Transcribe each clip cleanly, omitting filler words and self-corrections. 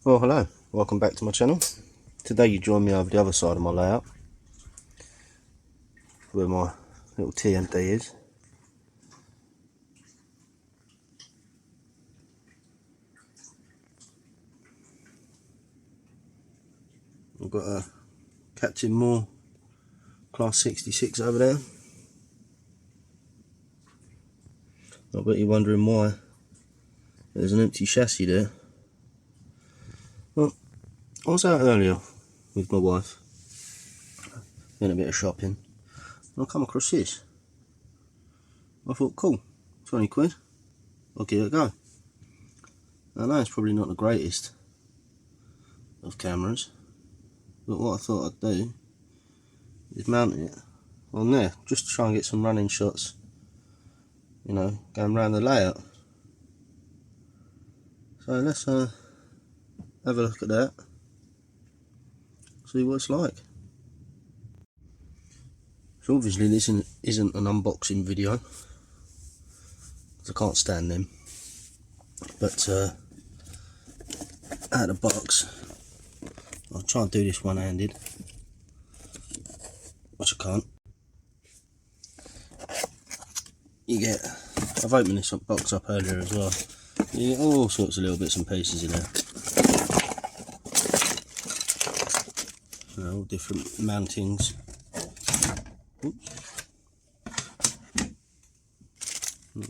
Well, hello, welcome back to my channel. Today you join me over the other side of my layout where my little TNT is. I've got a Captain Moore Class 66 over there. I bet you're wondering why there's an empty chassis there. Well, I was out earlier with my wife doing a bit of shopping and I come across this. I thought, cool, 20 quid, I'll give it a go. I know it's probably not the greatest of cameras, but what I thought I'd do is mount it on there just to try and get some running shots, you know, going around the layout. So let's have a look at that, see what it's like. So obviously this isn't an unboxing video, because I can't stand them, but out of the box, I'll try and do this one-handed, which I can't. You get, I've opened this box up earlier as well, you get all sorts of little bits and pieces in there. All different mountings. Oops.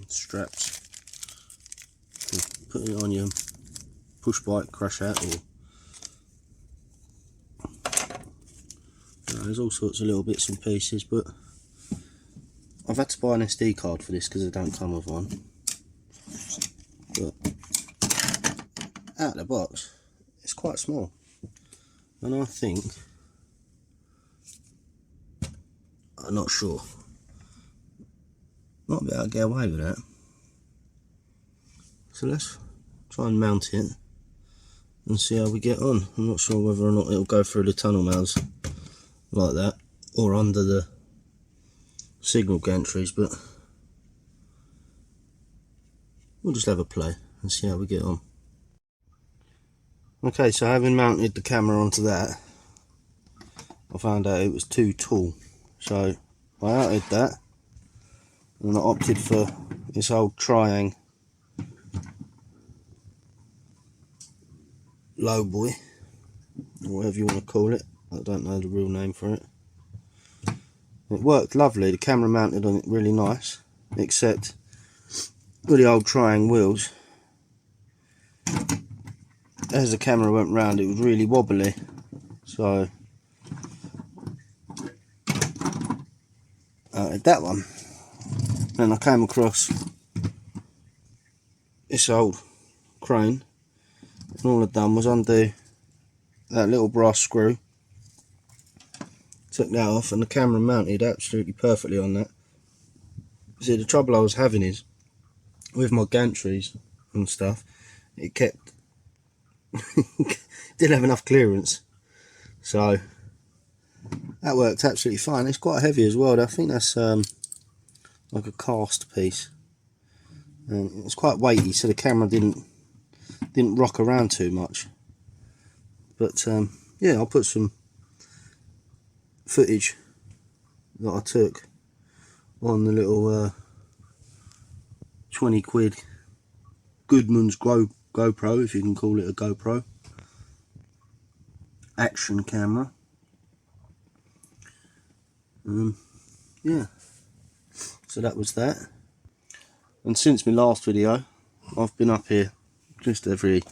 Straps. Put it on your push bike, crash out, or there's all sorts of little bits and pieces, but I've had to buy an SD card for this because I don't come with one. But out of the box, it's quite small, and I think, I'm not sure, might be able to get away with that. So let's try and mount it and see how we get on. I'm not sure whether or not it'll go through the tunnel mounts like that or under the signal gantries, but we'll just have a play and see how we get on. Okay, so having mounted the camera onto that, I found out it was too tall, so I outed that and I opted for this old Triang low boy, or whatever you want to call it. I don't know the real name for it. It worked lovely, the camera mounted on it really nice, except with the old Triang wheels, as the camera went round it was really wobbly, so I outed that one. Then I came across this old crane, and all I'd done was undo that little brass screw, took that off, and the camera mounted absolutely perfectly on that. See, the trouble I was having is with my gantries and stuff, it kept didn't have enough clearance, so that worked absolutely fine. It's quite heavy as well. I think that's like a cast piece, and it's quite weighty, so the camera didn't rock around too much. But yeah, I'll put some footage that I took on the little 20 quid Goodman's GoPro, if you can call it a GoPro, action camera. Yeah, so that was that. And since my last video, I've been up here just every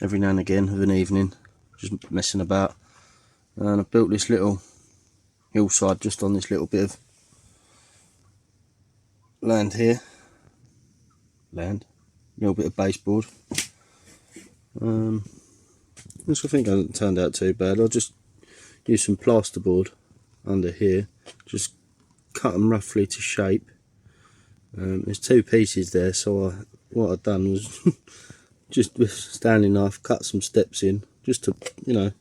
now and again of an evening, just messing about, and I've built this little hillside just on this little bit of land here, little bit of baseboard. Which I think hasn't turned out too bad. I'll just use some plasterboard under here, just cut them roughly to shape. There's two pieces there, so what I've done was just with Stanley knife cut some steps in, just to, you know,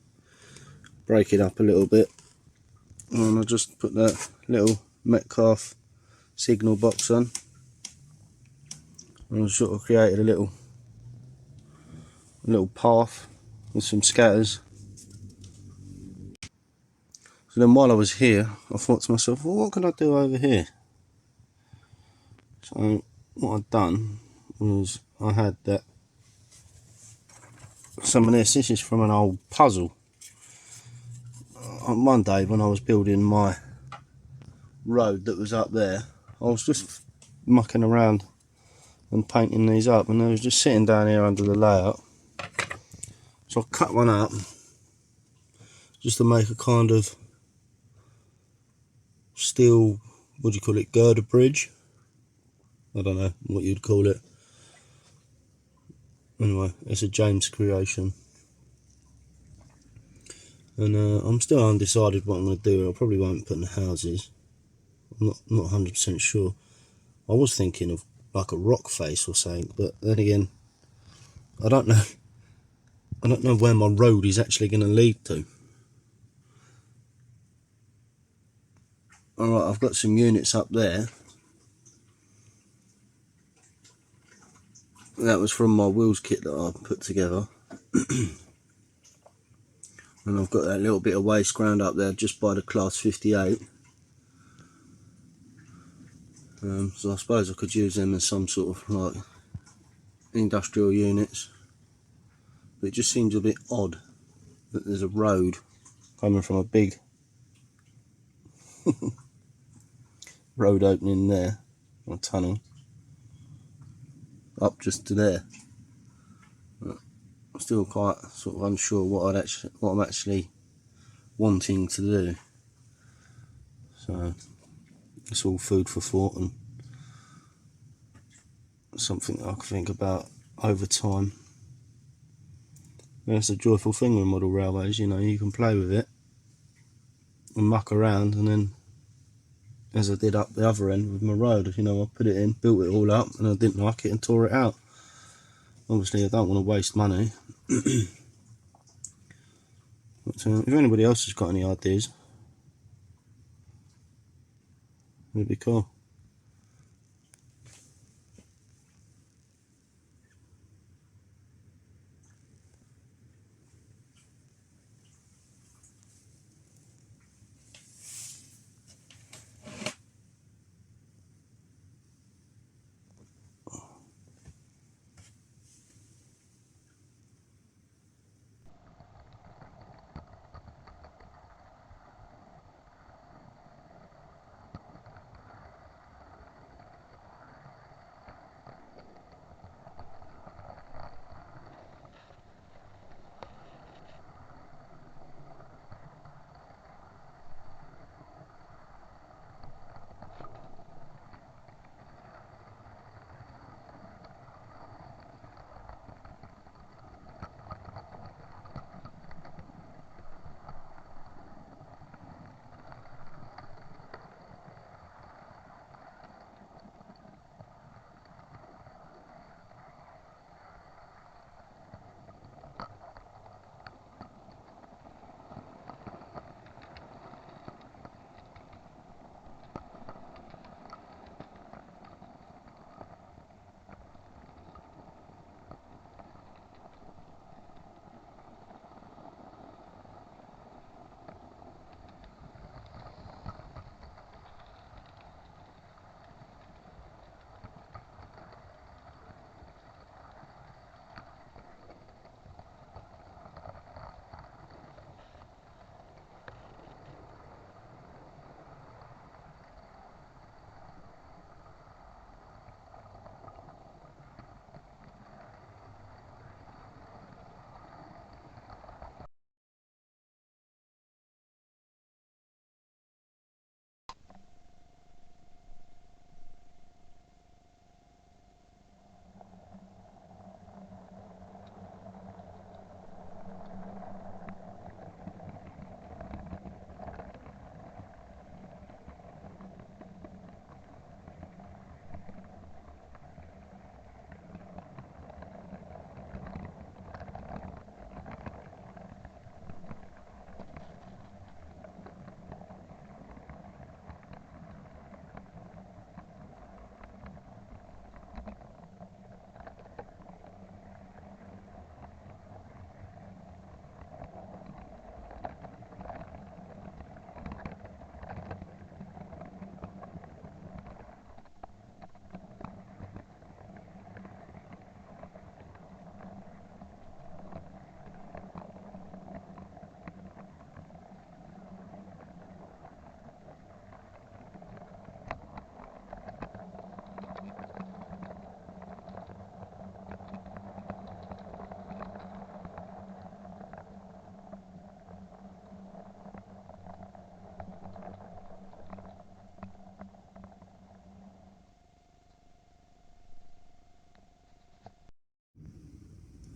break it up a little bit. And I just put that little Metcalf signal box on, and I sort of created a little path with some scatters. So then while I was here, I thought to myself, well, what can I do over here? So what I'd done was I had some of this. This is from an old puzzle. On one day when I was building my road that was up there, I was just mucking around and painting these up, and I was just sitting down here under the layout. So I cut one up just to make a kind of steel, what do you call it, girder bridge? I don't know what you'd call it. Anyway, it's a James creation. And I'm still undecided what I'm going to do. I probably won't put in the houses. I'm not 100% sure. I was thinking of like a rock face or something, but then again, I don't know. I don't know where my road is actually going to lead to. Alright, I've got some units up there. That was from my wheels kit that I put together. And I've got that little bit of waste ground up there just by the Class 58. So I suppose I could use them as some sort of like industrial units. But it just seems a bit odd that there's a road coming from a big road opening there, or tunnel, up just to there. But I'm still quite sort of unsure what I'm actually wanting to do. So it's all food for thought and something I can think about over time. That's a joyful thing with model railways, you know, you can play with it and muck around, and then, as I did up the other end with my road, you know, I put it in, built it all up, and I didn't like it and tore it out. Obviously I don't want to waste money. But if anybody else has got any ideas, it'd be cool.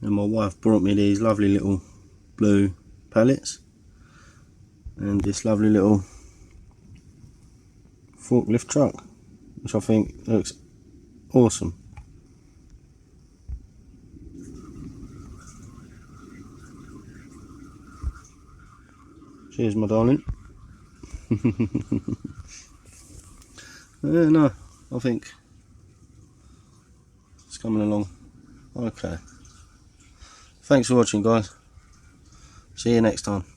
and my wife brought me these lovely little blue pallets and this lovely little forklift truck, which I think looks awesome. Cheers, my darling. Yeah, no, I think it's coming along okay. Thanks for watching, guys. See you next time.